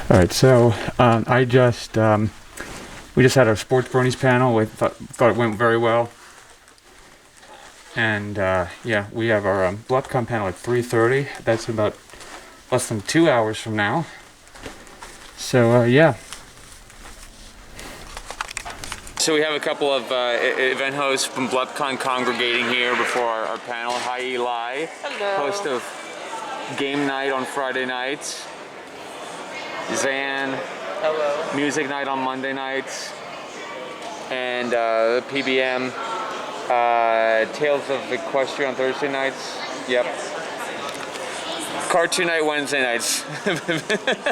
All right, so we just had our sports bronies panel. We thought it went very well, and yeah, we have our BluffCon panel at 3:30. That's about less than 2 hours from now. So yeah. So we have a couple of event hosts from BluffCon congregating here before our panel. Hi, Eli. Hello. Host of Game Night on Friday nights. Zan. Hello. Music Night on Monday nights. And PBM. Tales of Equestria on Thursday nights. Yep. Cartoon Night Wednesday nights.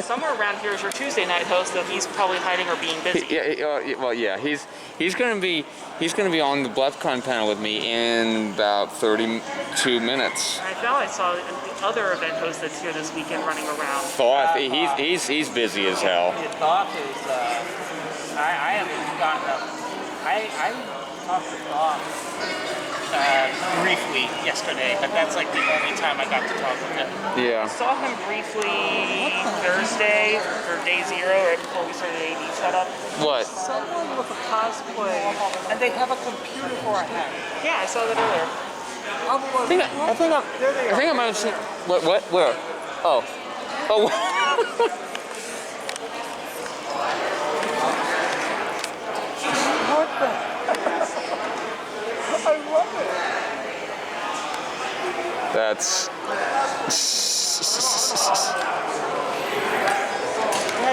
Somewhere around here is your Tuesday night host, though he's probably hiding or being busy. Yeah, he's gonna be on the BluffCon panel with me in about 32 minutes. I thought I saw the other event host that's here this weekend running around. He's busy as hell. The thought is, I haven't gotten up. I talked to Bob briefly yesterday, but that's like the only time I got to talk with him. Yeah. I saw him briefly Thursday for day 0, right before we started the AV setup. What? Someone with a cosplay, and they have a computer for a hat. Yeah, I saw that earlier. I think I might have seen. What? Where? Oh. What the? I love it. That's. That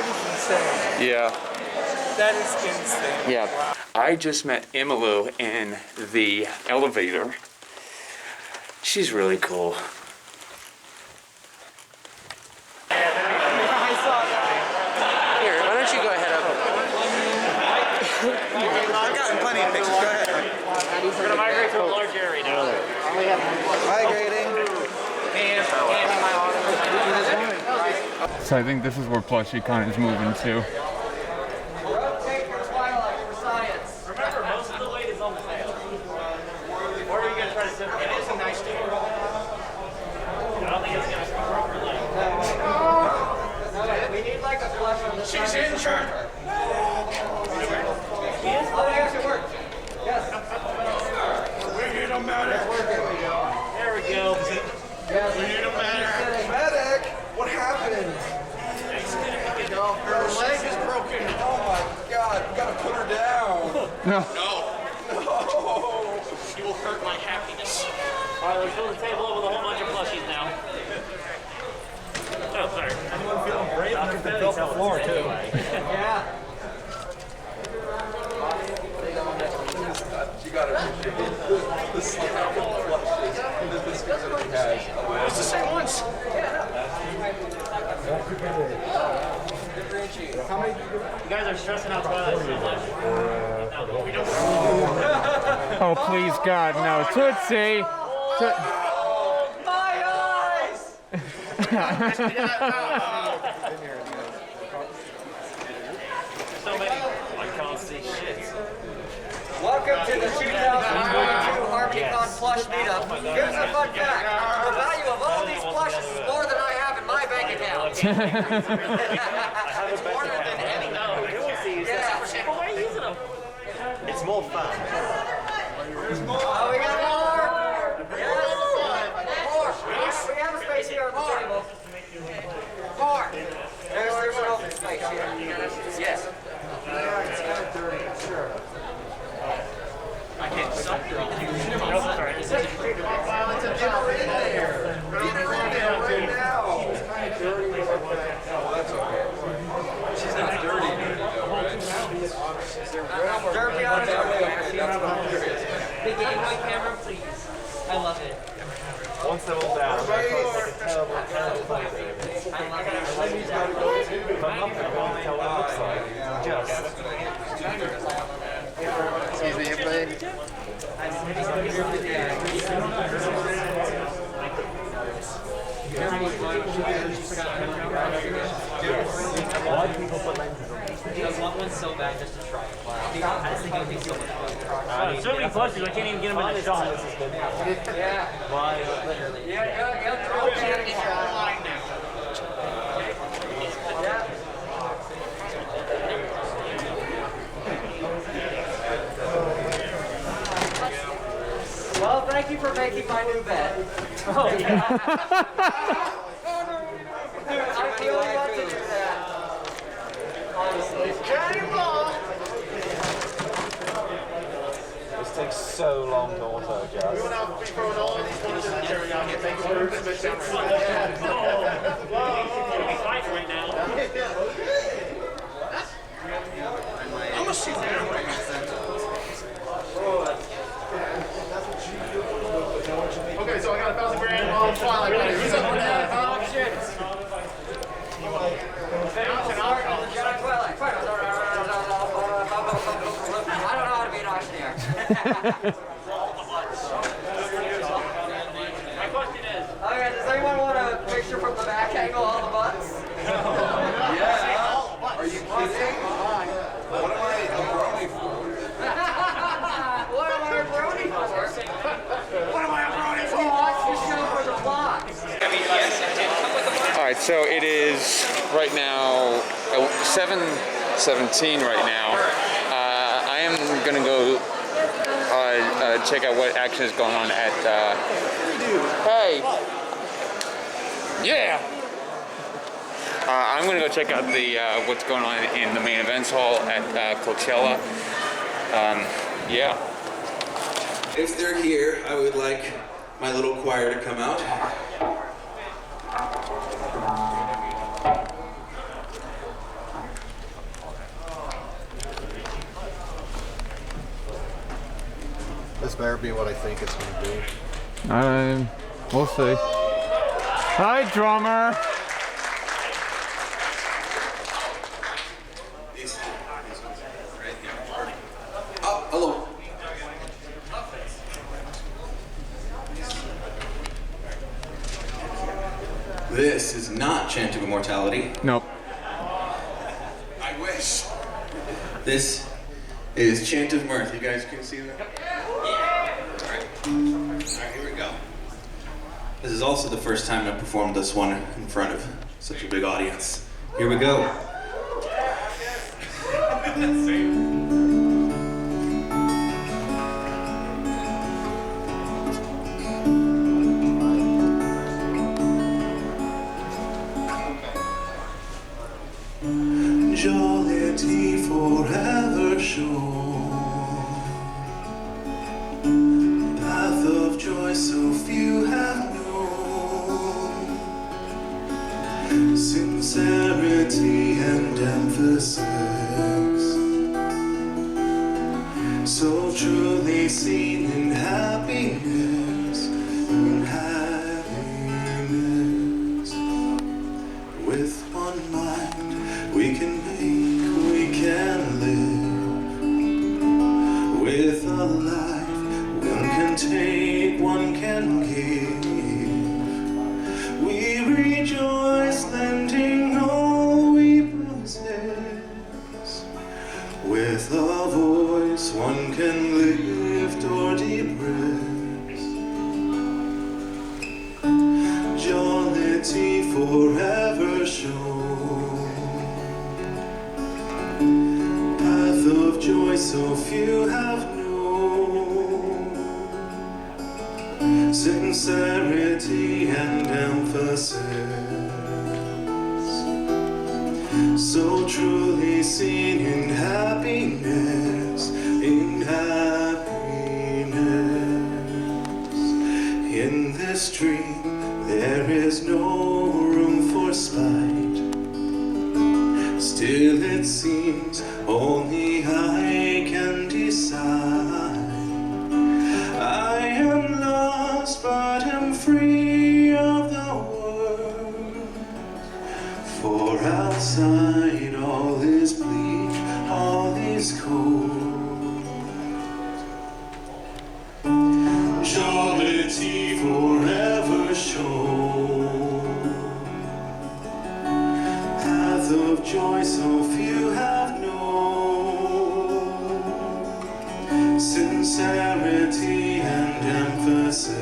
is insane. Yeah. That is insane. Yeah. I just met Emilu in the elevator. She's really cool. Here, why don't you go ahead up? I've gotten plenty of pictures. Go ahead. We're going to migrate to a large area now. Migrating. So I think this is where PlushieCon is moving to. Rotate for Twilight for science. Remember, most of the weight is on the tail. Or are you going to try to sit? It is a nice tail. I don't think it's going to come properly. We need like a flush on this. She's injured. Oh, it actually worked. Yes. We need a medic. There we go. Yes. We need a medic. Medic. What happened? Her leg is broken. Oh my God! We gotta put her down. No. No. She will hurt my happiness. All right, we're filling the table up with a whole bunch of plushies now. Oh, sorry. Anyone feeling brave enough to fill the floor, too? Yeah. You gotta appreciate the slap of flushes that this community has. It's the same ones. You guys are stressing out Twilight so much. We don't. Oh, please, God, no. Tootsie! My eyes! So many. I can't see shit. Welcome to the 2022 HarmonyCon plush meetup. Here's a fun fact. The value of all these plushes is more than I have in my bank account. It's more than any. No, I don't see you. Yeah. But why are you using them? It's more fun. Oh, we got more! Yes! More! We have a space here on the table. More! There's an open space here. Yes. I can't stop you. Get her in there! Get her in there right now! Oh, that's okay. She's not dirty, though, right? Dirty on it? Okay, that's what I'm curious. The gateway camera, please. I love it. Once they're all down, Right. terrible place. I love it. But nothing, I won't tell what it looks like. Just. Excuse me, everybody. Why do people put lenses on? I want one so bad just to try it. I just think it would be so much fun. So many plushies, I can't even get them in the shot. Yeah. Why? Literally. Yeah, throw it in. making my new bed. Oh yeah. I really want to do that. Honestly. This takes so long to auto adjust. Right now. I'm gonna shoot there. Okay, so I got 1,000 grand on Twilight. Who's up on that? I don't know how to be an auctioneer. My question is, Okay, does anyone want a picture from the back angle of all the butts? Yeah. Are you kidding? What am I a brony for? What am I a brony for? What am I a brony for? Watch the show for the vlog. All right, so it is right now 7:17 right now. I am gonna go check out what action is going on at. Hey. Yeah. I'm gonna go check out the what's going on in the main events hall at Coachella. Yeah. If they're here, I would like my little choir to come out. This better be what I think it's going to be. We'll see. Hi, drummer. These ones right here. Oh, hello. This is not Chant of Immortality. Nope. I wish. This is Chant of Mirth. You guys can see that? Alright, here we go. This is also the first time I performed this one in front of such a big audience. Here we go. Jollity forever shown, path of joy so few have known, sincerity and emphasis, so truly seen in happiness, with one mind we can make, we can live, with a life one can take, one can give. We rejoice, lending all we possess, with a voice one can lift or depress. Jollity forever shown, path of joy so few have known, sincerity and emphasis, so truly seen in happiness, in happiness. In this dream there is no room for spite, still it seems only I can decide. I am lost but am free of the world, for outside all is bleak, all is cold. Jollity forever shown, path of joy so few have known, sincerity and emphasis,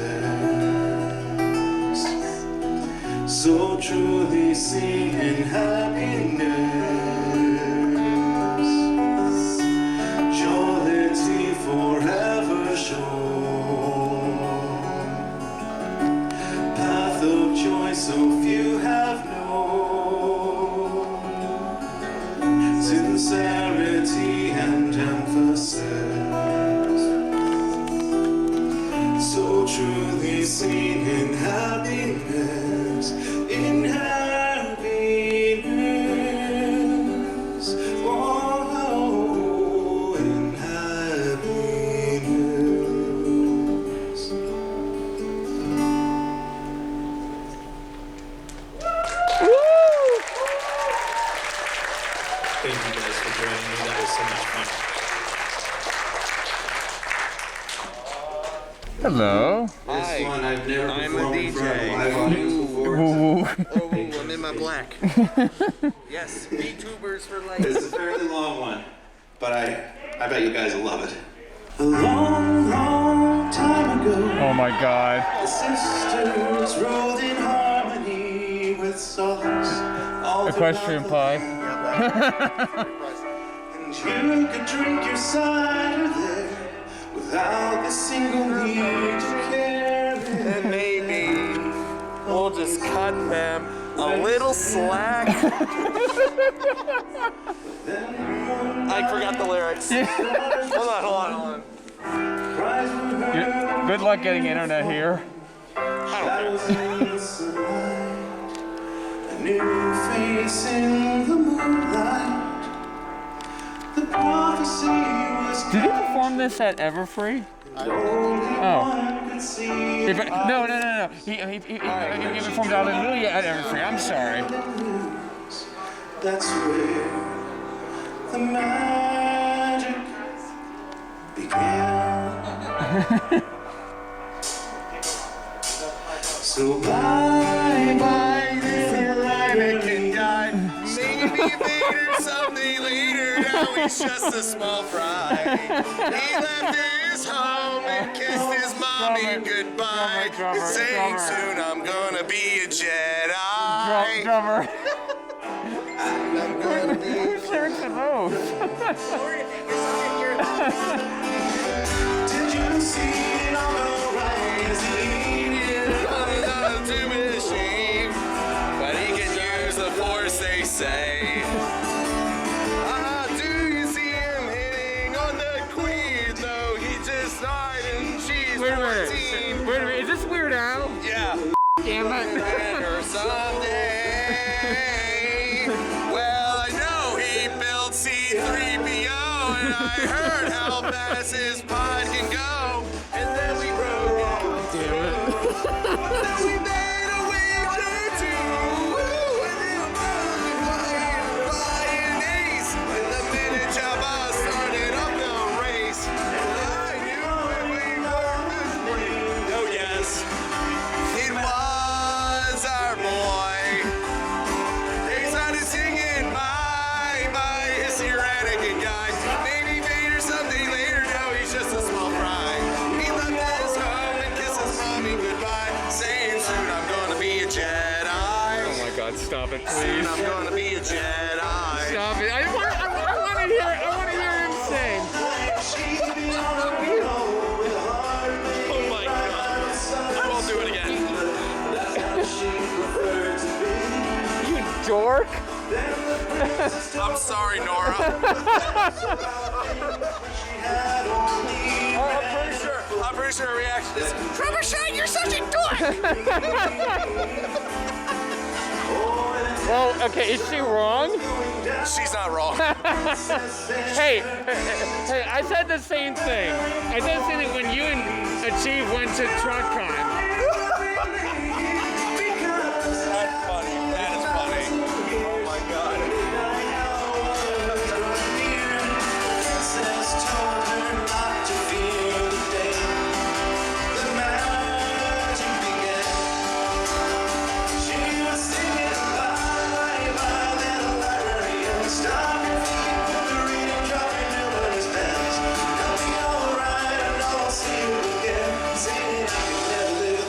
so truly seen in happiness. Jollity forever shown, sincerity and emphasis, so truly seen in happiness, in happiness, oh, in happiness. Thank you guys for joining me. That was so much fun. Hello. This one I've never I'm a performed in front of DJ. live audience before. Ooh. Oh, I'm in my black. Yes, VTubers for life. It's a fairly long one, but I bet you guys will love it. A long, long time ago, Oh my God. the sisters rode in harmony with solace. All Equestrian pie. And you could drink your cider there without the single need to carry. And maybe we'll just cut them a little slack. I forgot the lyrics. Hold on. Good luck getting internet here. A new face in the moonlight. The prophecy was Did he perform this at Everfree? Oh. No. He performed Hallelujah at Everfree. I'm sorry. That's where the magic began. So bye, little Irving guy. Maybe later, someday later, now he's just a small fry. He left his home and kissed his mommy goodbye, saying soon I'm gonna be a Jedi. Drummer. I'm gonna be Who's lyrics in those? Did you see it on the rising? too machine, but he can use the force, they say. Do you see him hitting on the queen? Though he just died and she's 14. Wait a minute. Is this Weird Al? Yeah. Damn it. And her someday. Well, I know he built C-3PO, and I heard how fast his pod can go. And then we broke out. Damn it. Then we made a wager too. And then we flying ace. And the minute Jabba started up the race, and I knew when we were good. Oh yes, it was our boy. They started singing my is your Anakin guy. Maybe Vader someday later. Now he's just a small fry. He left his home and kissed his mommy goodbye, saying soon I'm gonna be a Jedi. Oh my God! Stop it, Soon please. I'm gonna be a Jedi. Stop it! I want to hear him sing. Oh my God! I won't do it again. You dork! I'm sorry, Nora. I'm pretty sure her reaction is, Trevor Shine, you're such a dork! Well, okay, is she wrong? She's not wrong. Hey, I said the same thing. I said the same thing when you and Achieve went to TruckCon. That's funny. That is funny. Oh my God. See you again. Saying I can never live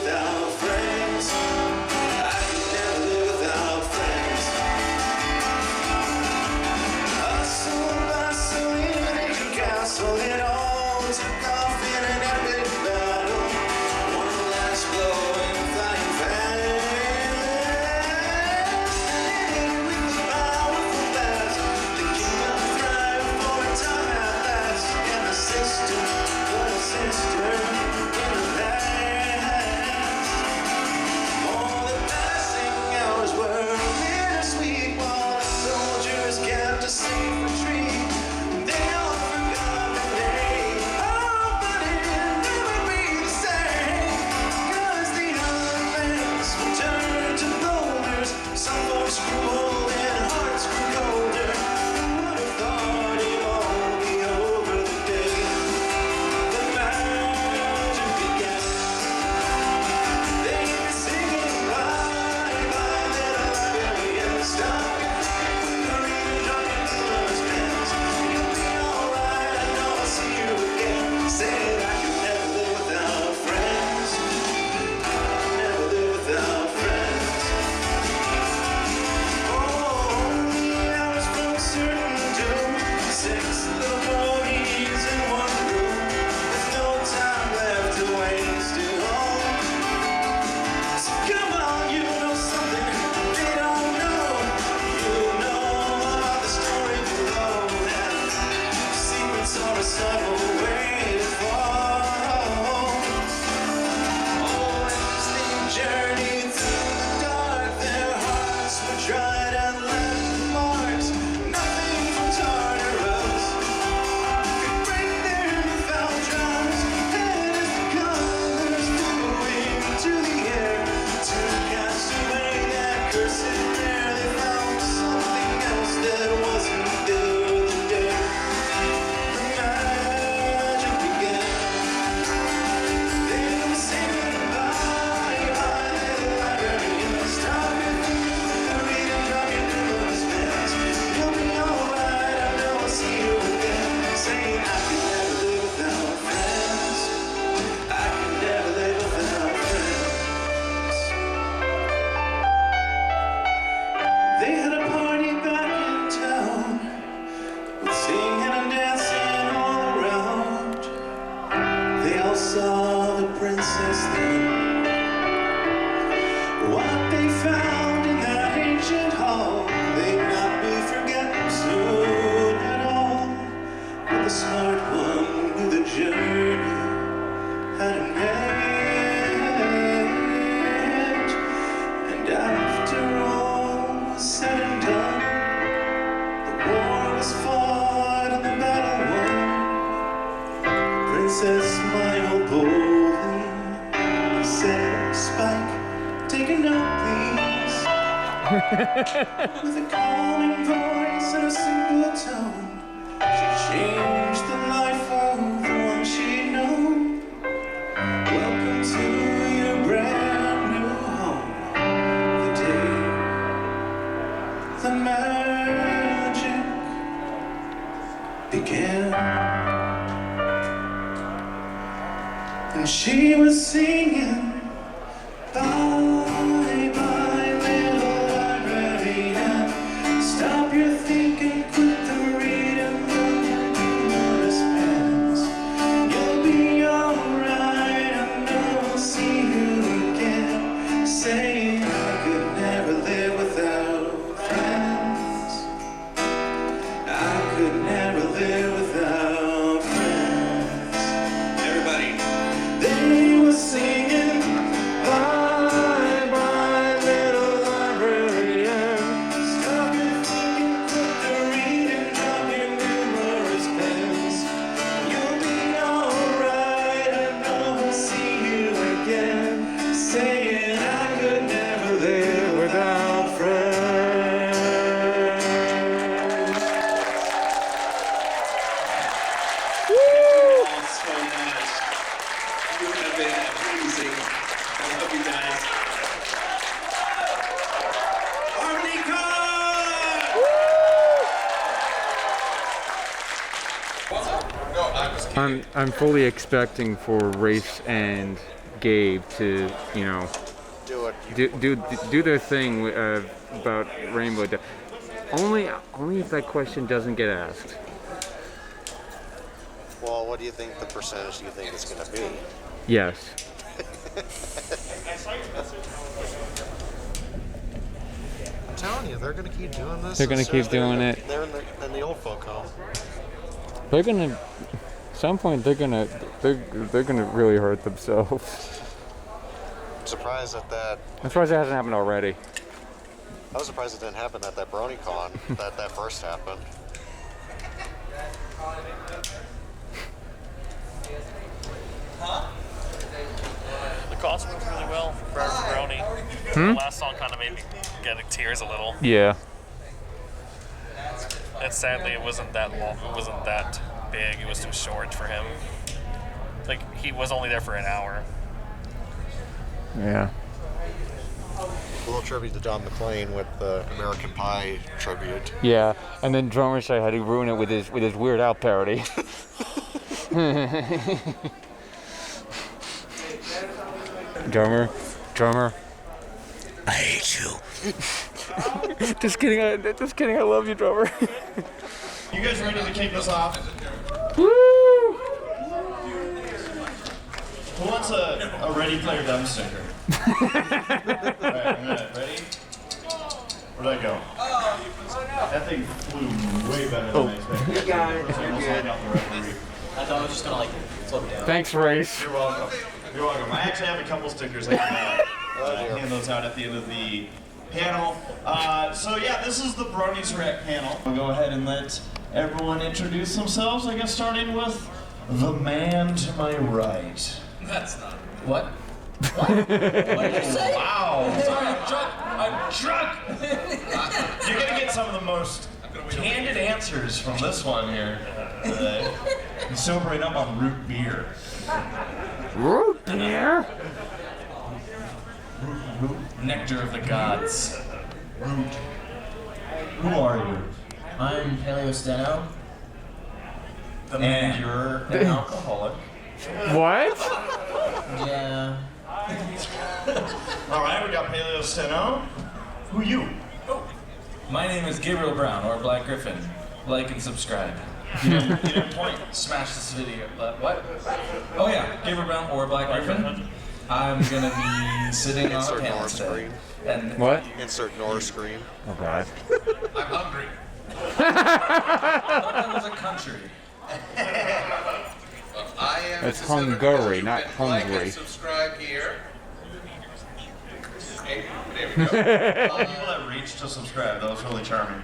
With a calming voice and a simple tone, she changed the life of the one she'd known. Welcome to your brand new home. The day the magic began. And she was singing, bye, bye, little librarian. Stop your thinking, quit the reading, the numerous pens. You'll be alright, and I'll see you again. Saying I could never live without friends. I could never live without friends. Everybody. They were singing, bye, bye, little librarian. Stop your thinking, quit the reading, drop your numerous pens. You'll be alright, and I'll see you again. Saying I could never live without friends. Oh, so nice. You have been amazing. I love you guys. HarmonyCon! I'm fully expecting for Rafe and Gabe to, you know, do their thing about Rainbow Dash. Only if that question doesn't get asked. Well, what do you think the percentage do you think it's going to be? Yes. I'm telling you, they're going to keep doing this. They're going to keep doing it. They're in the old folk home. They're gonna. At some point, they're gonna really hurt themselves. I'm surprised at that. I'm surprised it hasn't happened already. I was surprised it didn't happen at that BronyCon that first happened. The concert went really well for Brony. The last song kind of made me get tears a little. Yeah. And sadly, it wasn't that long. It wasn't that big. It was too short for him. Like, he was only there for an hour. Yeah. A little tribute to John McClane with the American Pie tribute. Yeah, and then drummer said how he ruin it with his Weird Al parody. drummer, I hate you. Just kidding, I love you, drummer. You guys ready to kick this off? Woo! Who wants a Ready Player Dumb sticker? Alright, a minute. Ready? Where'd I go? That thing flew way better than I expected. You got it. I almost lined out the referee. I thought it was just gonna like float down. Thanks, Race. You're welcome. You're welcome. I actually have a couple stickers. I can hand those out at the end of the panel. So yeah, this is the Bronies Rec panel. I'll go ahead and let everyone introduce themselves. I guess starting with the man to my right. That's not. What? What did you say? Wow. Sorry, I'm drunk. You're gonna get some of the most candid answers from this one here today. He's sobering up on root beer. Root beer? Nectar of the gods. Root. Who are you? I'm Paleo Steno. And you're an alcoholic. What? Yeah. All right, we got Paleo Steno. Who you? My name is Gabriel Brown, or Black Griffin. Like and subscribe. You didn't point. Smash this video. What? Oh yeah, Gabriel Brown or Black Griffin. I'm gonna be sitting on a Insert panel North today. screen. And What? Insert North screen. Oh God. I'm hungry. that was a country. I am It's Hungary, not Like hungry. and subscribe here. Hey, there we go. All the people that reached to subscribe, that was really charming.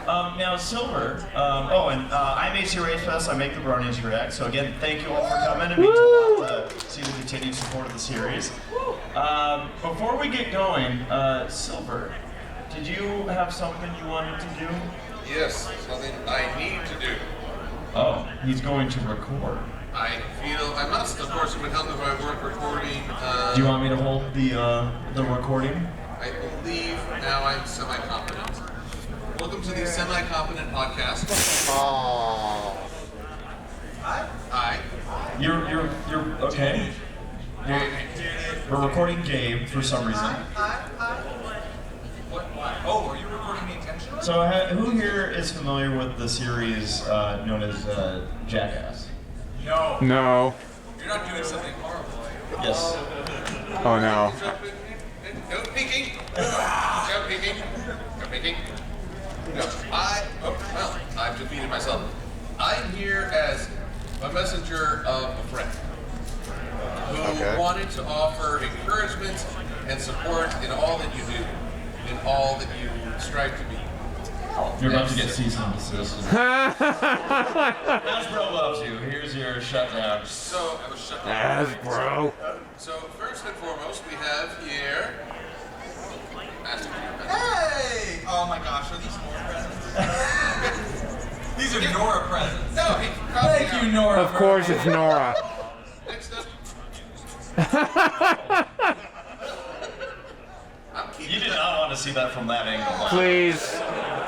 Now, Silver, I'm AC Race Fest, I make the Bronies React, so again, thank you all for coming, it means a lot to see the continued support of the series. Before we get going, Silver, did you have something you wanted to do? Yes, something I need to do. Oh, he's going to record. I feel I must, of course, it would help if I weren't recording. Do you want me to hold the recording? I believe now I'm semi-competent. Welcome to the Semi-Competent Podcast. Oh. Hi. You're okay. We're recording Gabe for some reason. What? Why? Oh, are you recording me intentionally? So, who here is familiar with the series known as Jackass? No. No. You're not doing something horrible. Yes. Oh no. No peeking. No peeking. No peeking. No, I've defeated myself. I'm here as a messenger of a friend who wanted to offer encouragement and support in all that you do, in all that you strive to be. You're about to get cease and desist. Hasbro loves you. Here's your shutdown. So I was shut down. Hasbro. So first and foremost, we have here. Hey! Oh my gosh, are these Nora presents? These are Nora presents. No, Thank you, Nora. Of course it's Nora. Next up. You did not want to see that from that angle. Please.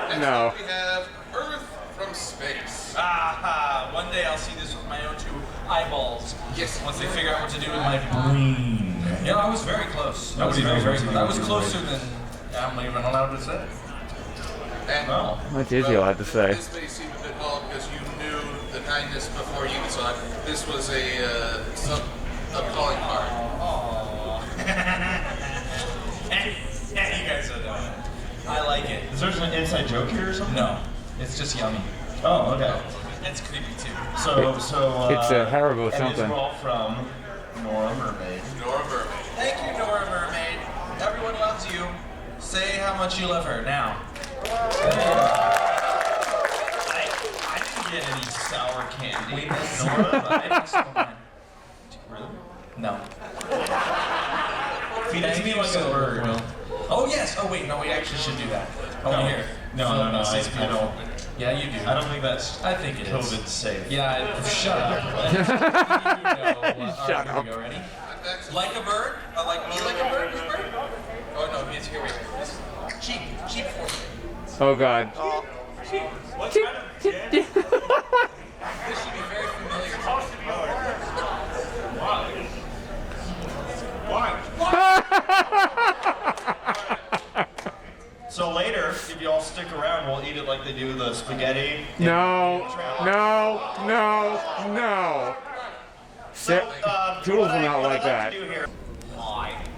Next No. up we have Earth from space. Aha! One day I'll see this with my own two eyeballs. Yes. Once they figure out what to do with my brain. You know, I was very close. I was Nobody knows very what to do close. I with was your closer than I'm even allowed to say. And, What is he allowed to say? This may seem a bit odd because you knew the kindness before you saw it. This was a calling card. And you guys are doing it. I like it. Is there an inside joke here or something? No, it's just yummy. Oh, okay. It's creepy too. So It's a Haribo and something. It's all from Nora Mermaid. Nora Mermaid. Thank you, Nora Mermaid. Everyone loves you. Say how much you love her now. I didn't get any sour candy. We miss Nora, but I still mine. Really? No. Feed it to me like a bird. Oh yes. Oh wait, no, we actually should do that. Oh No. here. No, I don't. Yeah, you do. I don't think that's I think it is. COVID safe. Yeah, shut up. Shut Here we go, ready? Like a bird? Like me like a bird? This bird? Oh no, he's here we go. Cheap for me. Oh god. What kind of This should be very familiar. So later, if you all stick around, we'll eat it like they do the spaghetti. No. Toodles will not like that.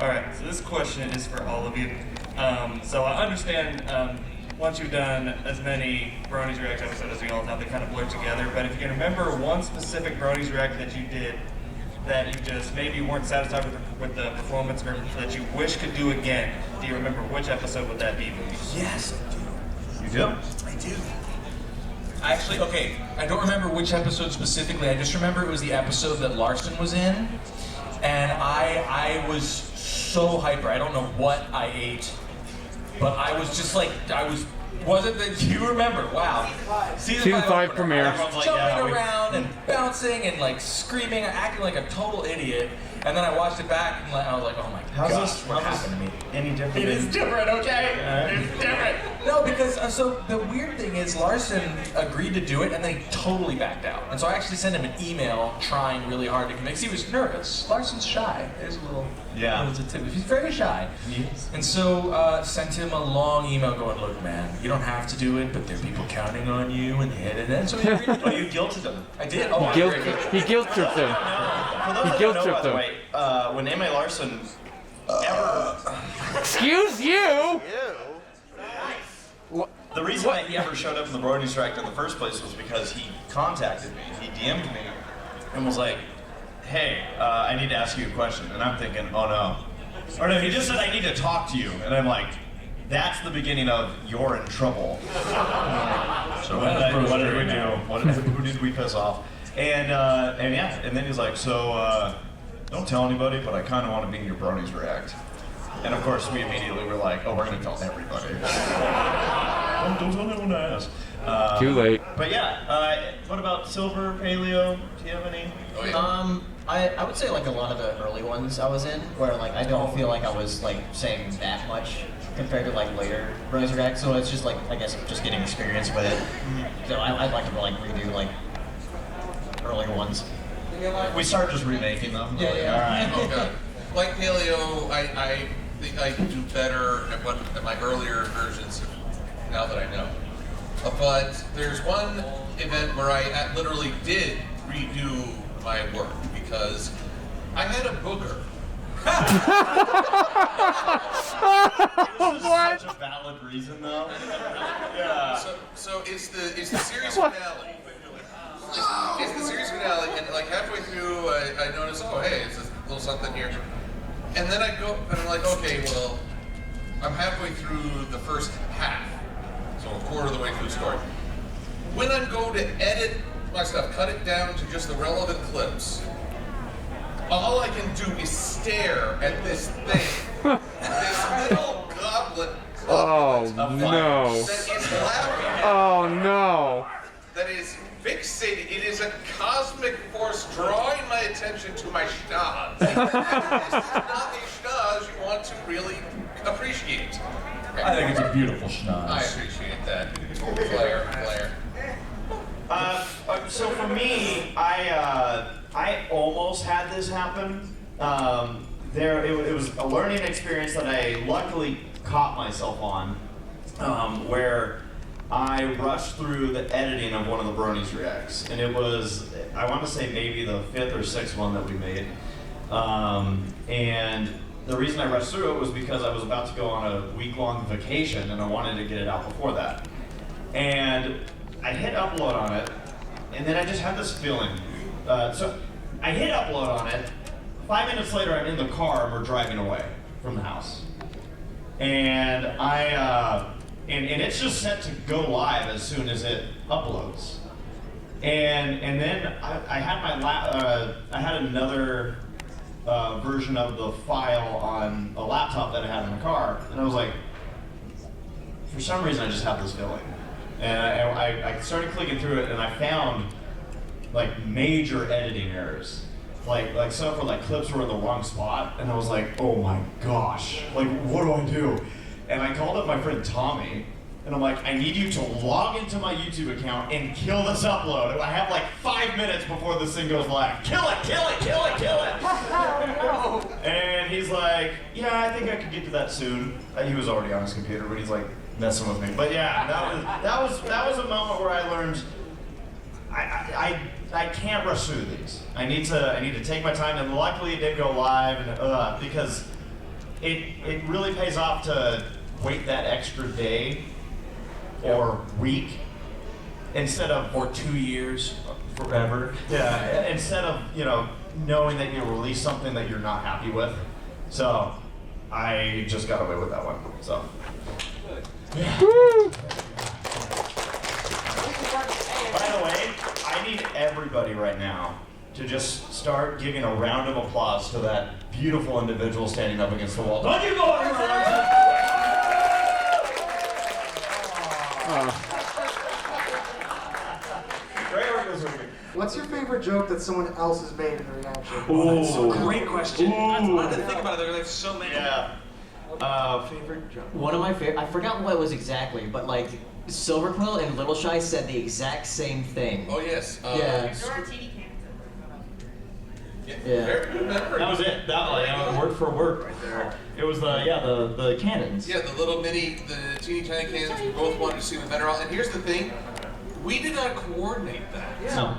Alright, so this question is for all of you. So I understand once you've done as many Bronies React episodes as we all have, they kind of blur together. But if you can remember one specific Bronies React that you did that you just maybe weren't satisfied with the performance or that you wish could do again, do you remember which episode would that be? Yes, You do? I do. Actually, okay, I don't remember which episode specifically. I just remember it was the episode that Larson was in, and I was so hyper. I don't know what I ate, but I was just like, wasn't that, do you remember? Wow. Season 5 premiere. Jumping around and bouncing and like screaming, acting like a total idiot. And then I watched it back and I was like, oh my gosh, what happened to me? Any different? It is different, okay? It's different. No, because so the weird thing is Larson agreed to do it and then he totally backed out. And so I actually sent him an email trying really hard to convince. He was nervous. Larson's shy. There's a little, little tip. He's very shy. Yes. And so sent him a long email going, look, man, you don't have to do it, but there are people counting on you and then so he agreed to do it. Oh, you guilted him. I did. Oh, He guilt tripped him. For those that don't know, by the way, when Amy Larson Excuse you? The reason that he ever showed up in the Bronies React in the first place was because he contacted me, he DM'd me, and was like, hey, I need to ask you a question. And I'm thinking, oh no. Or no, he just said, I need to talk to you. And I'm like, that's the beginning of you're in trouble. So what did we do? Who did we piss off? And yeah, and then he's like, so don't tell anybody, but I kind of want to be in your Bronies React. And of course, we immediately were like, oh, we're going to tell everybody. Don't tell anyone to ask. Too late. But yeah, what about Silver, Paleo? Do you have any? I would say like a lot of the early ones I was in, where like I don't feel like I was like saying that much compared to like later Bronies React. So it's just like, I guess just getting experience with it. So I'd like to like redo like early ones. We started just remaking them. Yeah, yeah. All right. Oh god. Like Paleo, I think I can do better at my earlier versions now that I know. But there's one event where I literally did redo my work because I had a booger. What? Such a valid reason, though. Yeah. So it's the series finale. It's the series finale, and like halfway through, I noticed, oh hey, it's a little something here, and then I go and I'm like, okay, well, I'm halfway through the first half, so a quarter of the way through the story. When I go to edit my stuff, cut it down to just the relevant clips, all I can do is stare at this thing, this little goblet. Oh no! That is laughing. Oh no! That is fixated. It is a cosmic force drawing my attention to my schnoz. This is not a schnoz you want to really appreciate. I think it's a beautiful schnoz. I appreciate that. Flair. So for me, I almost had this happen. It was a learning experience that I luckily caught myself on, where I rushed through the editing of one of the Bronies Reacts, and it was, I want to say maybe the 5th or 6th one that we made. And the reason I rushed through it was because I was about to go on a week-long vacation, and I wanted to get it out before that. And I hit upload on it, and then I just had this feeling. So I hit upload on it. 5 minutes later, I'm in the car, and we're driving away from the house. And and it's just set to go live as soon as it uploads. And then I had I had another version of the file on a laptop that I had in the car, and I was like, for some reason I just have this feeling. And I started clicking through it, and I found like major editing errors. Like stuff where like clips were in the wrong spot, and I was like, oh my gosh, like what do I do? And I called up my friend Tommy, and I'm like, I need you to log into my YouTube account and kill this upload. I have like 5 minutes before this thing goes live. Kill it, kill it, kill it, kill it. And he's like, yeah, I think I could get to that soon. He was already on his computer, but he's like messing with me. But yeah, that was a moment where I learned I can't rush through these. I need to take my time, and luckily it did go live, and because it really pays off to wait that extra day or week instead of, or 2 years, forever. Yeah, instead of knowing that you'll release something that you're not happy with. So I just got away with that one. So. Yeah. By the way, I need everybody right now to just start giving a round of applause to that beautiful individual standing up against the wall. Don't you go anywhere! Great work this week. What's your favorite joke that someone else has made in a reaction? Oh, that's a great question. I didn't think about it. There's so many. Yeah. Favorite joke? One of my favorite, I forgot what it was exactly, but like Silver Quill and Little Shy said the exact same thing. Oh yes. Yeah. That was it. That word for word right there. It was the cannons. Yeah, the teeny tiny cannons. We both wanted to see the better. And here's the thing, we did not coordinate that. No.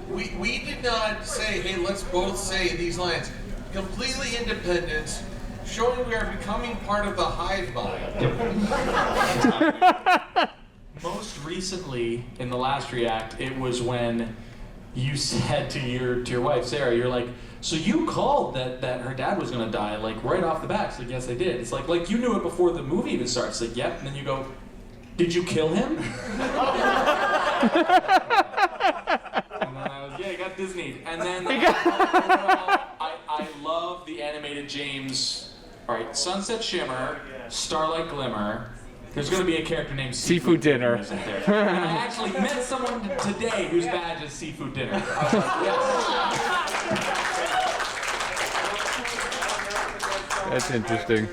We did not say, hey, let's both say these lines. Completely independent, showing we are becoming part of the hive mind. Most recently, in the last React, it was when you said to your wife, Sarah, you're like, so you called that her dad was gonna die, like right off the bat. She's like, yes, I did. It's like you knew it before the movie even starts. It's like, yep. And then you go, did you kill him? And then I was, yeah, I got Disney'd. And then I nominated James. All right, Sunset Shimmer, Starlight Glimmer. There's going to be a character named Seafood Dinner. Isn't there? And I actually met someone today whose badge is Seafood Dinner. I was like, yes. That's interesting.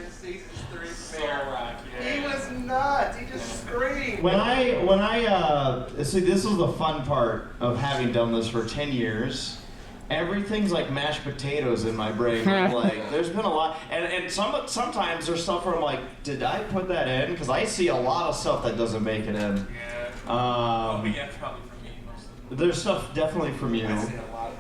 He was nuts. He just screamed. When I see, this is the fun part of having done this for 10 years. Everything's like mashed potatoes in my brain. Like, there's been a lot, and sometimes there's stuff where I'm like, did I put that in? Because I see a lot of stuff that doesn't make it in. Yeah. Um, Yeah, probably for me mostly. There's stuff definitely from you. I see a lot.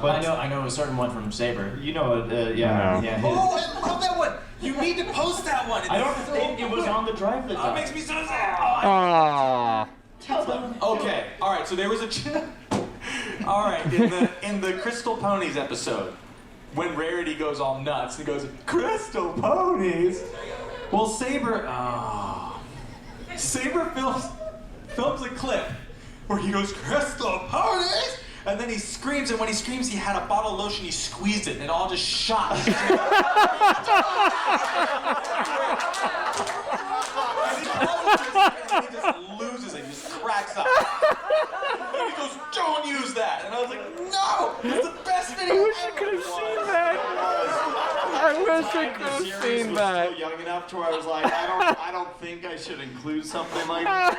But I know a certain one from Saber. You know, yeah, yeah. Oh, I love that one. You need to post that one. I don't think it was on the drive that That makes me so sad. Aww. Tell them. Okay, all right. So there was a. All right, in the Crystal Ponies episode, when Rarity goes all nuts, he goes, Crystal Ponies. Well, Saber films a clip where he goes, Crystal Ponies, and then he screams, and when he screams, he had a bottle of lotion, he squeezed it, and it all just shot. And he just loses it, he just cracks up. And he goes, don't use that. And I was like, no, it's the best video I wish I ever. could have seen that. I wish I could have seen that. So young enough to where I was like, I don't think I should include something like that.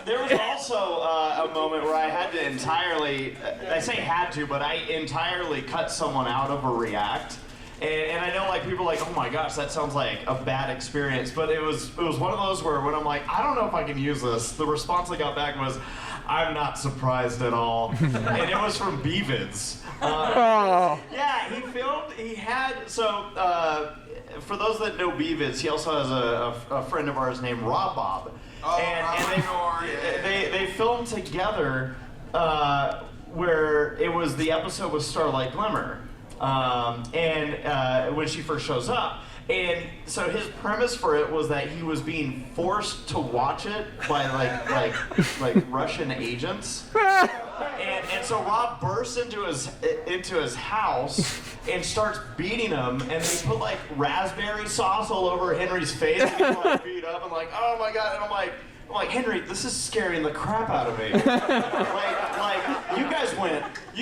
There was also a moment where I had to entirely, I say had to, but I entirely cut someone out of a react. And I know, like, people are like, oh my gosh, that sounds like a bad experience. But it was one of those where when I'm like, I don't know if I can use this, the response I got back was, I'm not surprised at all. And it was from Beavids. Yeah, for those that know Beavids, he also has a friend of ours named Rob Bob. They filmed together where it was the episode with Starlight Glimmer. When she first shows up. And so his premise for it was that he was being forced to watch it by like Russian agents. And so Rob bursts into his house and starts beating him, and they put like raspberry sauce all over Henry's face, and he's like beat up and like, oh my god, and I'm like, Henry, this is scaring the crap out of me. like you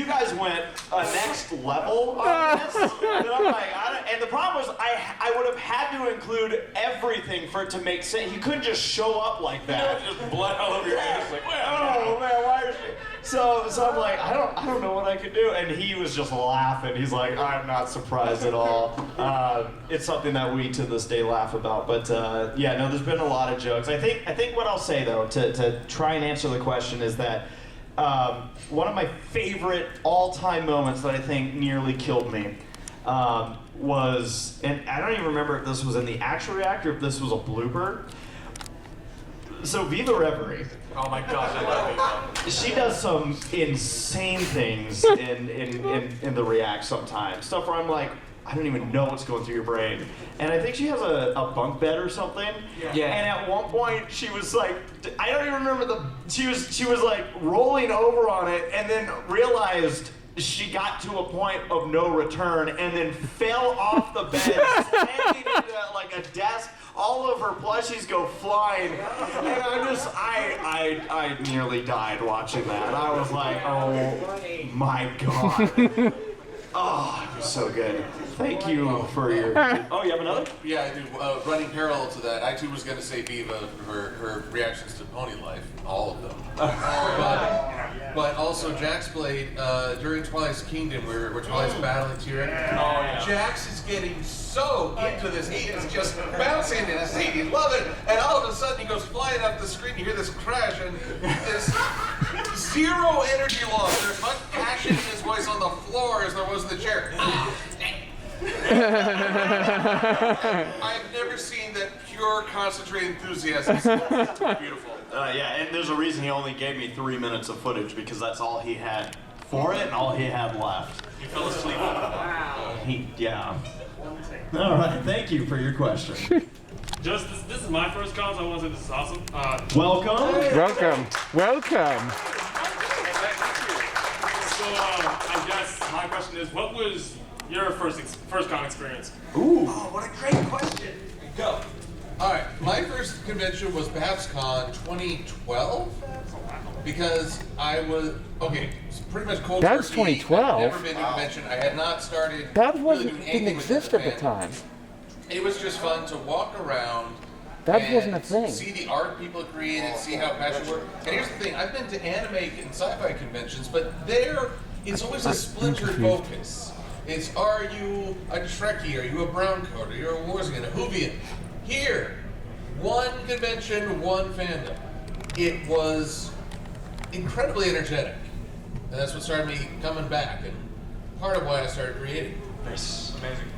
guys went a next level on this. And I'm like, and the problem was I would have had to include everything for it to make sense. You couldn't just show up like that. Just blood all over your hands. Like, oh man, why is she? So I'm like, I don't know what I could do, and he was just laughing. He's like, I'm not surprised at all. It's something that we to this day laugh about. But yeah, no, there's been a lot of jokes. I think what I'll say though to try and answer the question is that one of my favorite all-time moments that I think nearly killed me was, and I don't even remember if this was in the actual react or if this was a blooper. So Viva Reverie. Oh my gosh, I love it. She does some insane things in the react sometimes. Stuff where I'm like, I don't even know what's going through your brain. And I think she has a bunk bed or something. Yeah. And at one point she was like, I don't even remember she was like rolling over on it and then realized she got to a point of no return and then fell off the bed, standing into like a desk. All of her plushies go flying, and I nearly died watching that. I was like, oh my god. Oh, it was so good. Thank you for your. Oh, you have another? Yeah, I do. Running parallel to that, I too was going to say Viva for her reactions to Pony Life, all of them. But also Jax Blade during Twilight's Kingdom, where Twilight's battling Tyrion. Oh yeah. Jax is getting so into this. He is just bouncing in his seat. He loves it, and all of a sudden he goes flying up the screen. You hear this crash, and there's zero energy loss. There's much passion in his voice on the floor as there was in the chair. I've never seen that pure, concentrated enthusiasm. It's beautiful. Yeah, and there's a reason he only gave me 3 minutes of footage because that's all he had for it and all he had left. You fell asleep. Wow. Yeah. All right, thank you for your question. Just this is my first con, so I want to say this is awesome. Welcome. Welcome. So I guess my question is, what was your first con experience? Ooh. Oh, what a great question. Go. All right, my first convention was PAPSCon 2012 because I was it's pretty much cold. That was 2012. I'd never been to a convention. I had not started. That really didn't exist at the time. It was just fun to walk around. That wasn't a thing. See the art people created, see how passionate work. And here's the thing: I've been to anime and sci-fi conventions, but there it's always a splintered focus. It's, are you a Trekkie? Are you a brown coat? Are you a Warzian? A Whovian? Here, one convention, one fandom. It was incredibly energetic. And that's what started me coming back, and part of why I started creating. Nice. Amazing.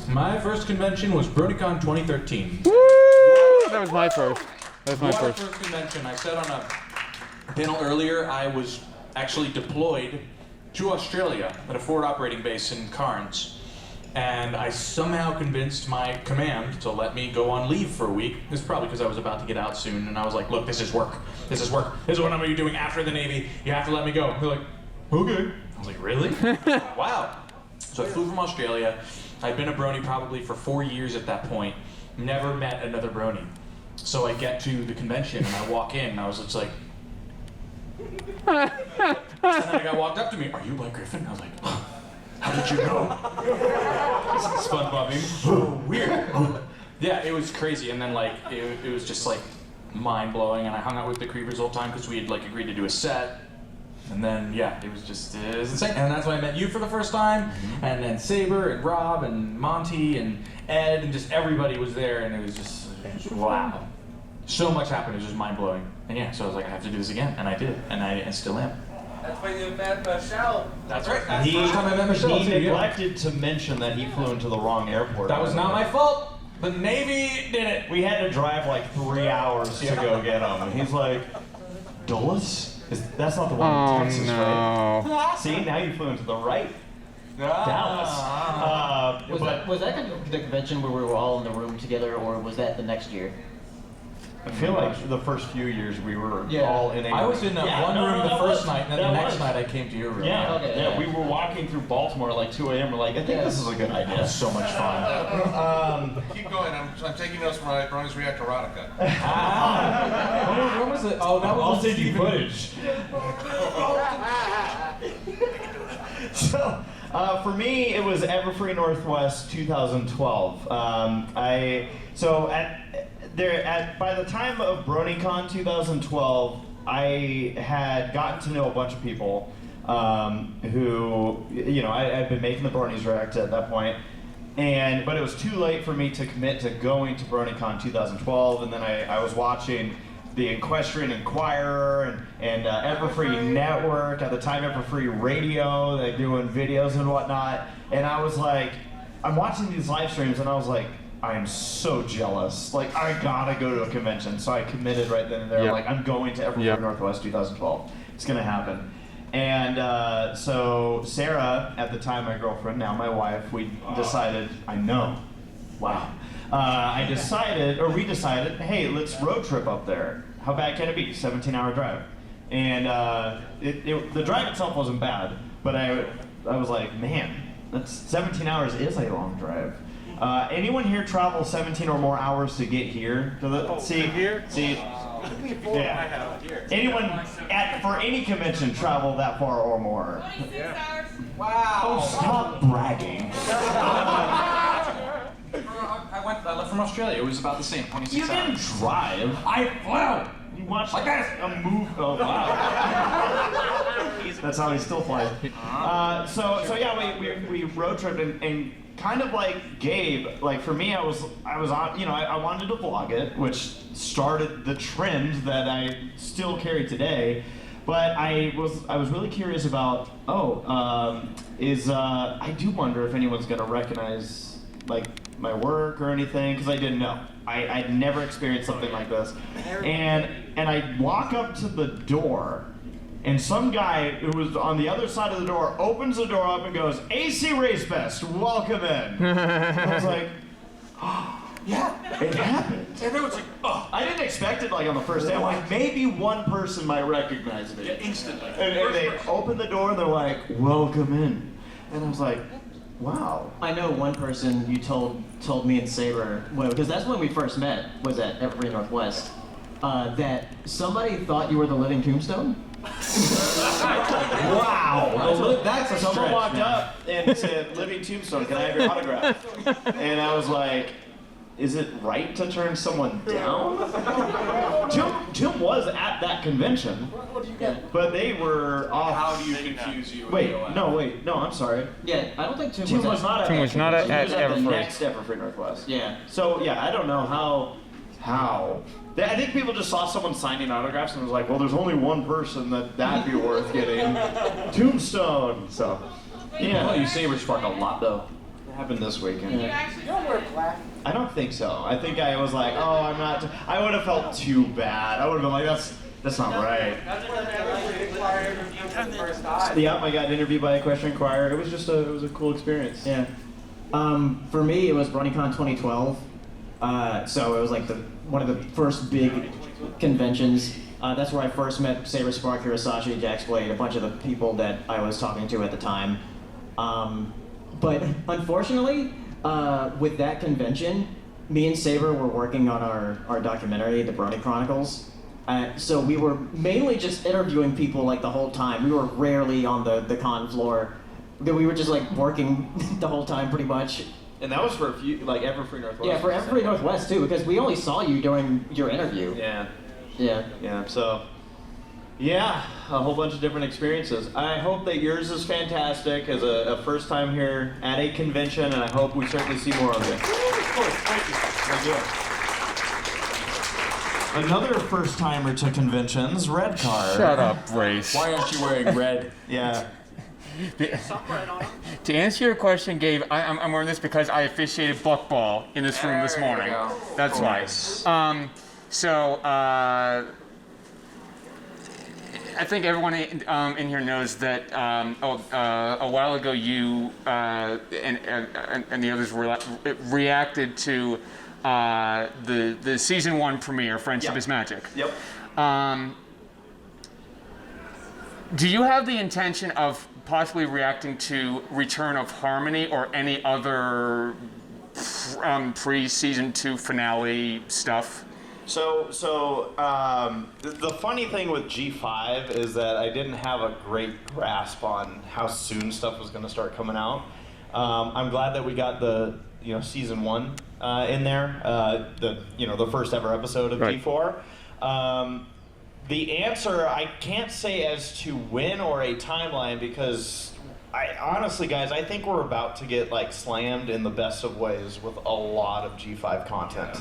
My first convention was BronyCon 2013. Woo! That was my first. That was my What a first. first convention. I said on a panel earlier, I was actually deployed to Australia at a forward operating base in Cairns. And I somehow convinced my command to let me go on leave for a week. It's probably because I was about to get out soon, and I was like, look, this is work. This is work. This is what I'm going to be doing after the Navy. You have to let me go. They're like, okay. I was like, really? Wow. So I flew from Australia. I'd been a brony probably for 4 years at that point. Never met another brony. So I get to the convention, and I walk in, and I was just like, and then a guy walked up to me, are you Blake Griffin? I was like, how did you know? SpongeBob meme. Oh, weird. Yeah, it was crazy, and then like it was just like mind-blowing, and I hung out with the Creepers the whole time because we had like agreed to do a set. And then, yeah, it was insane. And that's when I met you for the first time, and then Saber and Rob and Monty and Ed, and just everybody was there, and it was just, wow. So much happened, it was just mind-blowing. And yeah, so I was like, I have to do this again, and I did, and I still am. That's when you met Michelle. That's right. That's the first time I met Michelle. He neglected to mention that he flew into the wrong airport. That was not my fault. The Navy did it. We had to drive like 3 hours to go get him. And he's like, Dulles? That's not the one in Texas, right? See, now you flew into the right. Dallas. Was that the convention where we were all in the room together, or was that the next year? I feel like the first few years we were all in a I was in one room the first night, and then the next night I came to your room. Yeah, we were walking through Baltimore at like 2 a.m. We're like, I think this is a good idea. It was so much fun. Keep going. I'm taking notes for my Bronies React Erotica. When was it? Oh, that was I'll send you footage. So, for me, it was Everfree Northwest 2012. By the time of BronyCon 2012, I had gotten to know a bunch of people who, I'd been making the Bronies React at that point, but it was too late for me to commit to going to BronyCon 2012, and then I was watching the Equestrian Inquirer and Everfree Network, at the time Everfree Radio, they're doing videos and whatnot, and I was like, I'm watching these live streams, and I was like, I am so jealous. Like, I gotta go to a convention. So I committed right then and there. Like, I'm going to Everfree Northwest 2012. It's gonna happen. And so Sarah, at the time my girlfriend, now my wife, we decided, we decided, hey, let's road trip up there. How bad can it be? 17-hour drive. And the drive itself wasn't bad, but I was like, man, that's 17 hours is a long drive. Anyone here travel 17 or more hours to get here? Anyone for any convention travel that far or more? 26 hours. Wow. Oh, stop bragging. I left from Australia. It was about the same, 26 You didn't drive. I flew. You watched like a move. Oh wow. That's how he still flies. So yeah, we road tripped and kind of like Gabe. Like for me, I was on. I wanted to vlog it, which started the trend that I still carry today. But I was really curious about. I do wonder if anyone's gonna recognize like my work or anything, because I didn't know. I'd never experienced something like this. And I walk up to the door, and some guy who was on the other side of the door opens the door up and goes, AC Race Fest, welcome in. I was like, Yeah, it happened. And they was like, oh. I didn't expect it like on the first day. I'm like, maybe one person might recognize me. Yeah, instantly. And they opened the door and they're like, welcome in. And I was like, wow. I know one person you told me and Saber, because that's when we first met, was at Evergreen Northwest, that somebody thought you were the living Tombstone. Wow. That's a Someone stretch, walked man. up and said, living Tombstone, can I have your autograph? And I was like, is it right to turn someone down? Tim was at that convention, What do you get? but they were off. How do you confuse you? Wait, no, I'm sorry. Yeah, I don't think Tim was not at Tim was not at he was at the Everfree. next Everfree Northwest. Yeah. So yeah, I don't know how. I think people just saw someone signing autographs and was like, well, there's only one person that'd be worth getting. Tombstone. So yeah. Oh, you Saber Spark a lot though. It happened this weekend. You don't wear black. I don't think so. I think I was like, oh, I'm not. I would have felt too bad. I would have been like, that's not right. That's when the choir interview for the first time. Yeah, I got interviewed by Equestrian Choir. It was just it was a cool experience. Yeah. For me, it was BronyCon 2012. So it was like one of the first big conventions. That's where I first met Saber Spark, Hirasashi, Jax Blade, a bunch of the people that I was talking to at the time. But unfortunately, with that convention, me and Saber were working on our documentary, The Brony Chronicles. So we were mainly just interviewing people like the whole time. We were rarely on the con floor. We were just like working the whole time pretty much. And that was for a few, like Everfree Northwest. Yeah, for Everfree Northwest too, because we only saw you during your interview. Yeah. Yeah. So, yeah, a whole bunch of different experiences. I hope that yours is fantastic as a first time here at a convention, and I hope we certainly see more of it. Of course, thank you. Very good. Another first timer to conventions, Red Card. Shut up, Race. Why aren't you wearing red? Yeah. To answer your question, Gabe, I'm wearing this because I officiated buckball in this room this morning. you go. That's why. I think everyone in here knows that a while ago you and the others reacted to the season 1 premiere, Friendship is Magic. Yep. Do you have the intention of possibly reacting to Return of Harmony or any other pre-season 2 finale stuff? So the funny thing with G5 is that I didn't have a great grasp on how soon stuff was going to start coming out. I'm glad that we got the season 1 in there, the first ever episode of G4. The answer, I can't say as to when or a timeline because honestly, guys, I think we're about to get slammed in the best of ways with a lot of G5 content.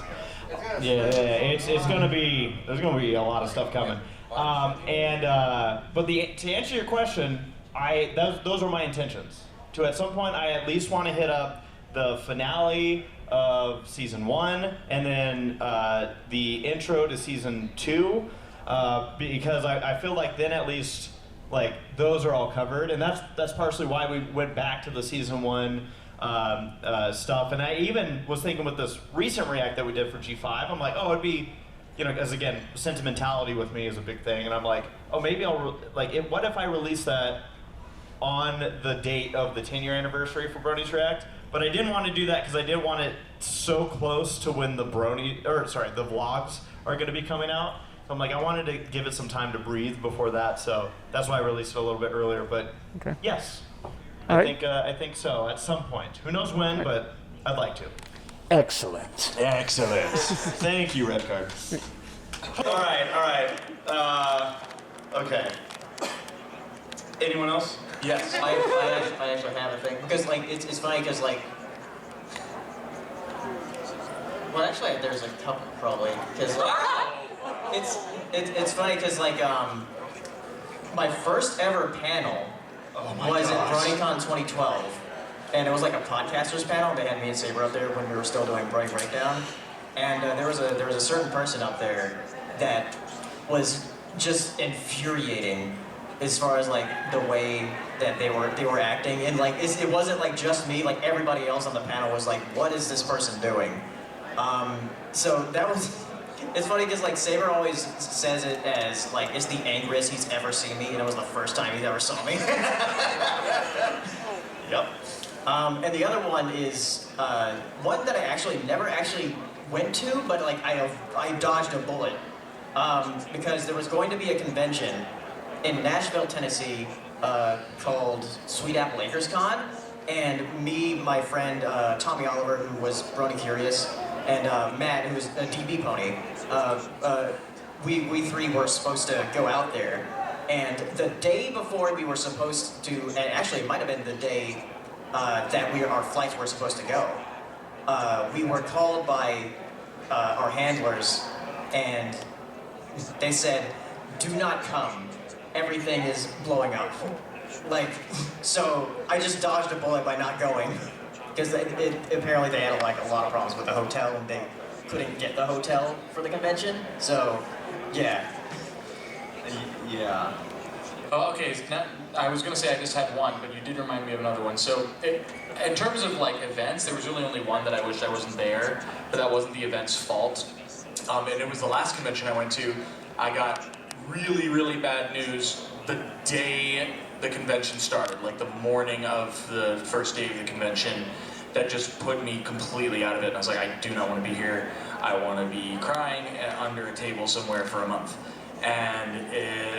It's gonna be, there's gonna be a lot of stuff coming. But to answer your question, those are my intentions. At some point, I at least want to hit up the finale of season 1 and then the intro to season 2. Because I feel like then at least those are all covered, and that's partially why we went back to the season 1 stuff. And I even was thinking with this recent react that we did for G5, I'm like, oh, it'd be, because again, sentimentality with me is a big thing, and I'm like, oh, maybe I'll what if I release that on the date of the 10-year anniversary for Brony's React? But I didn't want to do that because I did want it so close to when the vlogs are going to be coming out. I'm like, I wanted to give it some time to breathe before that, so that's why I released it a little bit earlier. But yes, I think so at some point. Who knows when, but I'd like to. Excellent. Thank you, Red Card. All right. Okay. Anyone else? Yes. I actually have a thing because it's funny because well actually there's a couple probably because It's funny because my first ever panel was at BronyCon 2012, and it was a podcasters panel. They had me and Saber up there when we were still doing Brony Breakdown, and there was a certain person up there that was just infuriating as far as the way that they were acting, and it wasn't just me. Everybody else on the panel was what is this person doing? So that was, it's funny because like Saber always says it as like it's the angriest he's ever seen me, and it was the first time he ever saw me. Yep. And the other one is one that I actually never actually went to, but like I dodged a bullet because there was going to be a convention in Nashville, Tennessee called Sweet Apple Acres Con, and me, my friend Tommy Oliver, who was Brony Curious, and Matt, who's a DB pony, we three were supposed to go out there. And the day before we were supposed to, and actually it might have been the day that our flights were supposed to go, we were called by our handlers, and they said, "Do not come. Everything is blowing up." Like, so I just dodged a bullet by not going, because apparently they had like a lot of problems with the hotel, and they couldn't get the hotel for the convention. So, yeah. Yeah. Oh, okay, I was going to say I just had one, but you did remind me of another one. So, in terms of like events, there was really only one that I wished I wasn't there, but that wasn't the event's fault. And it was the last convention I went to. I got really, really bad news the day the convention started, like the morning of the first day of the convention, that just put me completely out of it. And I was like, I do not want to be here. I want to be crying under a table somewhere for a month. And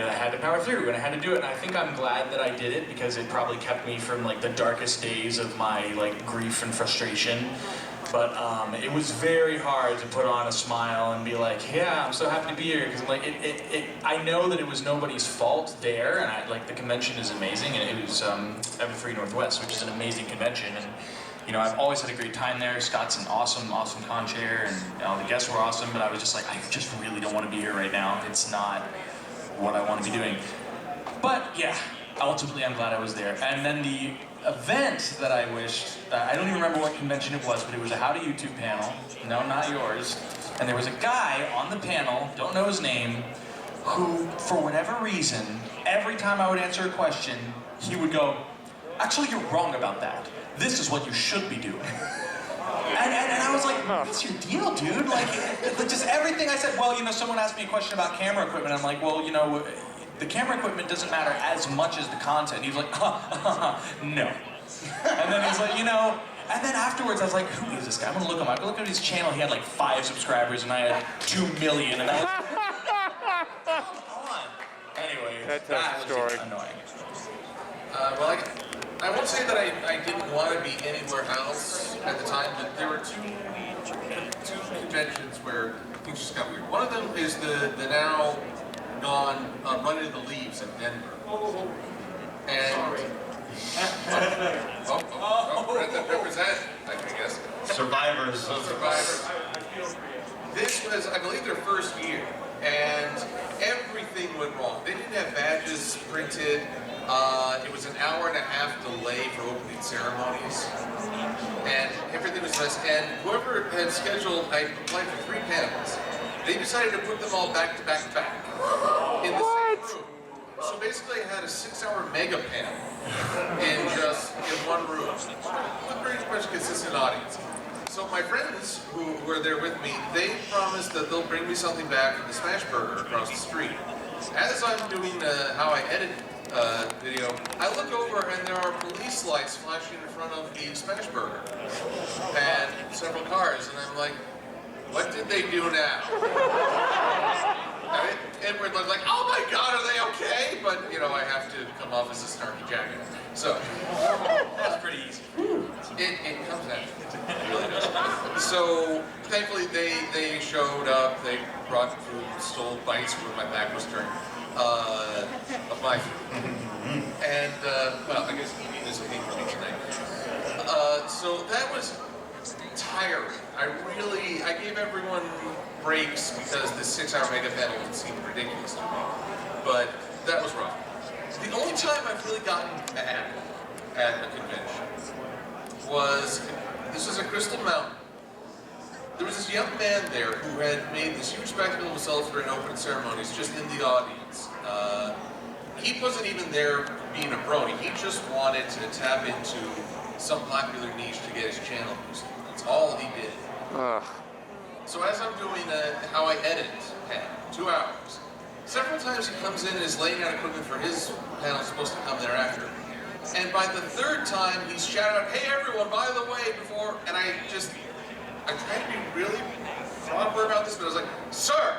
I had to power through, and I had to do it. And I think I'm glad that I did it, because it probably kept me from like the darkest days of my like grief and frustration. But it was very hard to put on a smile and be like, yeah, I'm so happy to be here, because like I know that it was nobody's fault there, and the convention is amazing, and it was M3 Northwest, which is an amazing convention, and you know, I've always had a great time there. Scott's an awesome con chair, and the guests were awesome, but I was just like, I just really don't want to be here right now. It's not what I want to be doing. But yeah, ultimately I'm glad I was there. And then the event that I wished, I don't even remember what convention it was, but it was a How to YouTube panel. No, not yours. And there was a guy on the panel, don't know his name, who, for whatever reason, every time I would answer a question, he would go, actually, you're wrong about that. This is what you should be doing. And I was like, what's your deal, dude? Like, just everything I said, well, you know, someone asked me a question about camera equipment. I'm like, well, you know, the camera equipment doesn't matter as much as the content. He was like, no. And then he's like, you know, and then afterwards I was like, who is this guy? I'm gonna look him up. I looked at his channel, he had like 5 subscribers, and I had 2 million, and I was like, come on. Anyway, that was story. Annoying. Well, I won't say that I didn't want to be anywhere else at the time, but there were two conventions where things just got weird. One of them is the now gone Run Into the Leaves in Denver. And represent, I guess. Survivors. Survivors. This was, I believe, their first year, and everything went wrong. They didn't have badges printed. It was an hour-and-a-half delay for opening ceremonies, and everything was messed. And whoever had scheduled, I applied for 3 panels. They decided to put them all back to back to back in the same room. So basically, I had a 6-hour mega panel in one room with pretty much a consistent audience. So my friends who were there with me, they promised that they'll bring me something back from the Smash Burger across the street. As I'm doing how I edit video, I look over and there are police lights flashing in front of the Smash Burger and several cars, and I'm like, what did they do now? And we're like, oh my God, are they okay? But you know, I have to come off as a snarky jacket. So that's pretty easy. It comes out. It really does. So thankfully they showed up. They brought food, stole bites when my back was turned. Of my food. And well, I guess this came from me tonight. So that was tiring. I gave everyone breaks because the 6-hour mega panel seemed ridiculous to me. But that was rough. The only time I've really gotten mad at a convention this was at Crystal Mountain. There was this young man there who had made this huge spectacle of himself during opening ceremonies just in the audience. He wasn't even there being a brony. He just wanted to tap into some popular niche to get his channel boosted. That's all he did. So as I'm doing how I edit panel, 2 hours, several times he comes in and is laying out equipment for his panel supposed to come thereafter. And by the 3rd time, he's shouting out, "Hey everyone, by the way, before," and I try to be really proper about this, but I was like, "Sir,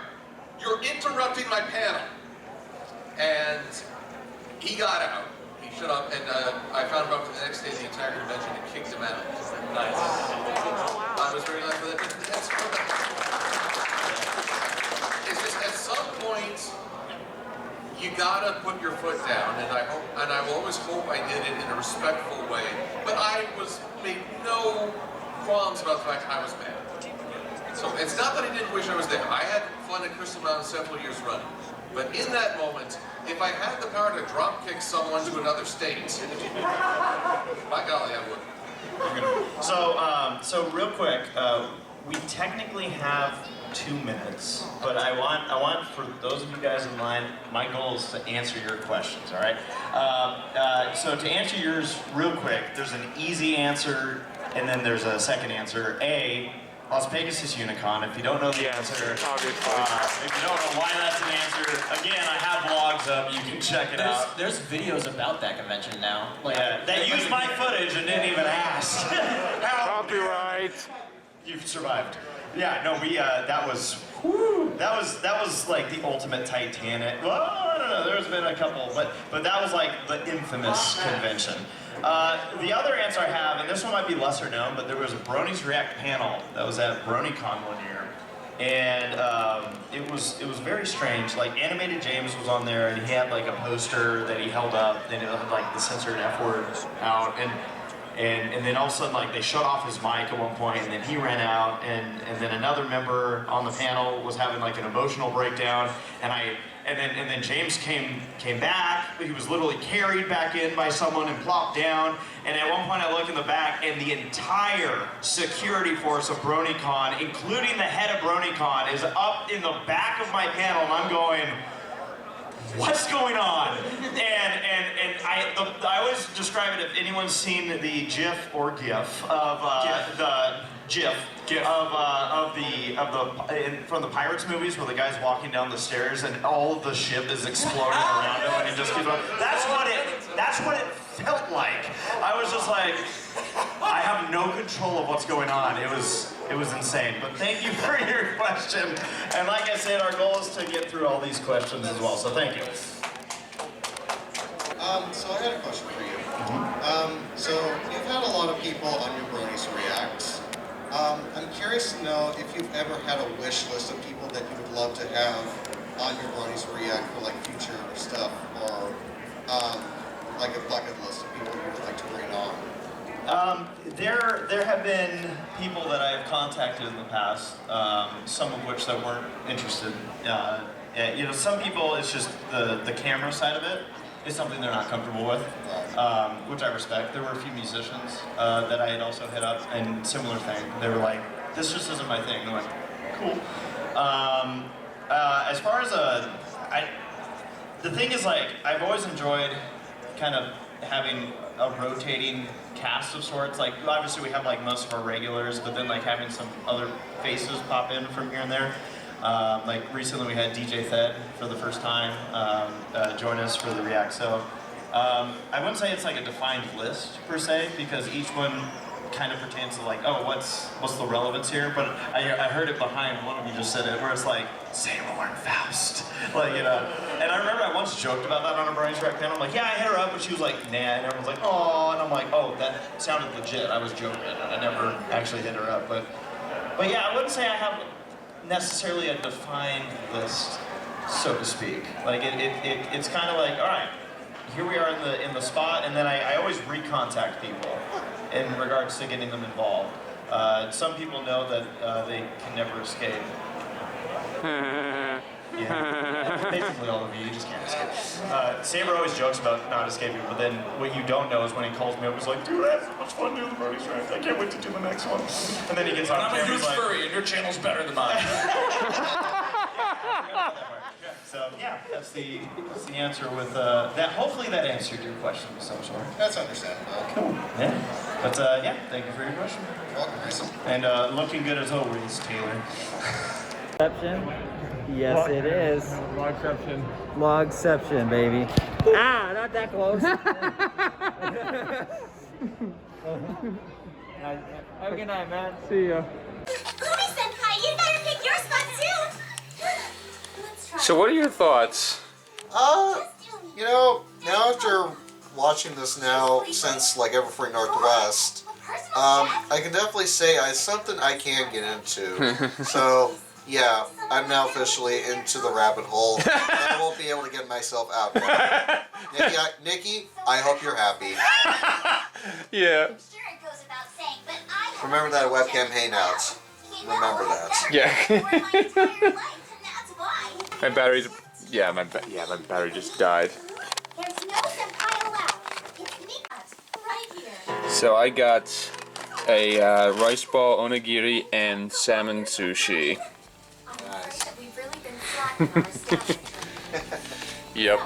you're interrupting my panel." And he got out. He shut up, and I found him out for the next day of the entire convention and kicked him out. Nice. I was very nice with it. But that's it's just at some point you gotta put your foot down, and I will always hope I did it in a respectful way. But I made no qualms about the fact I was mad. So it's not that I didn't wish I was there. I had fun at Crystal Mountain several years running. But in that moment, if I had the power to drop kick someone to another state, by golly, I would. So real quick, we technically have 2 minutes, but I want for those of you guys in line, my goal is to answer your questions. All right. So to answer yours real quick, there's an easy answer, and then there's a second answer. Las Vegas is Unicon. If you don't know the answer, if you don't know why that's an answer, again, I have vlogs up. You can check it out. There's videos about that convention now. Like, They used my footage and didn't even ask. Copyright. You've survived. Yeah, no, that was like the ultimate Titanic. Well, I don't know. There's been a couple, but that was like the infamous convention. The other answer I have, and this one might be lesser known, but there was a Bronies React panel that was at BronyCon one year, and it was very strange. Like Animated James was on there, and he had like a poster that he held up, and it had like the censored F word out, and then all of a sudden like they shut off his mic at one point, and then he ran out, and then another member on the panel was having like an emotional breakdown, and then James came back. He was literally carried back in by someone and plopped down. And at one point I look in the back, and the entire security force of BronyCon, including the head of BronyCon, is up in the back of my panel, and I'm going, what's going on? And I always describe it, if anyone's seen the GIF or GIF of the GIF from the Pirates movies where the guy's walking down the stairs and all of the ship is exploding around him and he just keeps going. That's what it felt like. I was just like, I have no control of what's going on. It was insane. But thank you for your question. And like I said, our goal is to get through all these questions as well. So thank you. So I had a question for you. So you've had a lot of people on your Bronies Reacts. I'm curious to know if you've ever had a wish list of people that you would love to have on your Bronies React for like future stuff, or like a bucket list of people you would like to bring on. There have been people that I have contacted in the past, some of which that weren't interested. Some people, it's just the camera side of it is something they're not comfortable with, which I respect. There were a few musicians that I had also hit up, and similar thing. They were like, this just isn't my thing. They're like, cool. As far as the thing is, like, I've always enjoyed kind of having a rotating cast of sorts. Like, obviously we have like most of our regulars, but then like having some other faces pop in from here and there. Like recently we had DJ Thed for the first time join us for the React. So I wouldn't say it's like a defined list per se, because each one kind of pertains to like, oh, what's the relevance here? But I heard it behind one of you just said it, where it's like, Sailor and Faust. Like, you know. And I remember I once joked about that on a Bronies React panel. I'm like, yeah, I hit her up, but she was like, nah. And everyone's like, oh. And I'm like, oh, that sounded legit. I was joking. I never actually hit her up. But yeah, I wouldn't say I have necessarily a defined list, so to speak. Like it's kind of like, all right, here we are in the spot, and then I always recontact people in regards to getting them involved. Some people know that they can never escape. Yeah, basically all of you just can't escape. Saber always jokes about not escaping, but then what you don't know is when he calls me up, he's like, dude, I had so much fun doing the Bronies React. I can't wait to do the next one. And then he gets on I'm camera, a huge he's like, furry, and your channel's better than mine. So yeah, that's the answer with that. Hopefully that answered your question of some sort. That's understandable. Cool. Yeah. But yeah, thank you for your question. And looking good as always, Taylor. Exception? Yes, it is. Logception. Logception, baby. Ah, not that close. Have a good night, man. See ya. Senpai, you better pick your spot too. Let's try. So what are your thoughts? You know, now after watching this now since like Everfree Northwest, I can definitely say it's something I can get into. So yeah, I'm now officially into the rabbit hole. I won't be able to get myself out now. Nikki, I hope you're happy. Yeah. Remember that webcam hangouts. Remember that. Yeah. My battery's. Yeah, my battery just died. There's no senpai allowed. It's me right here. So I got a rice ball onigiri and salmon sushi. We've really been slacking on our stuff. Yep.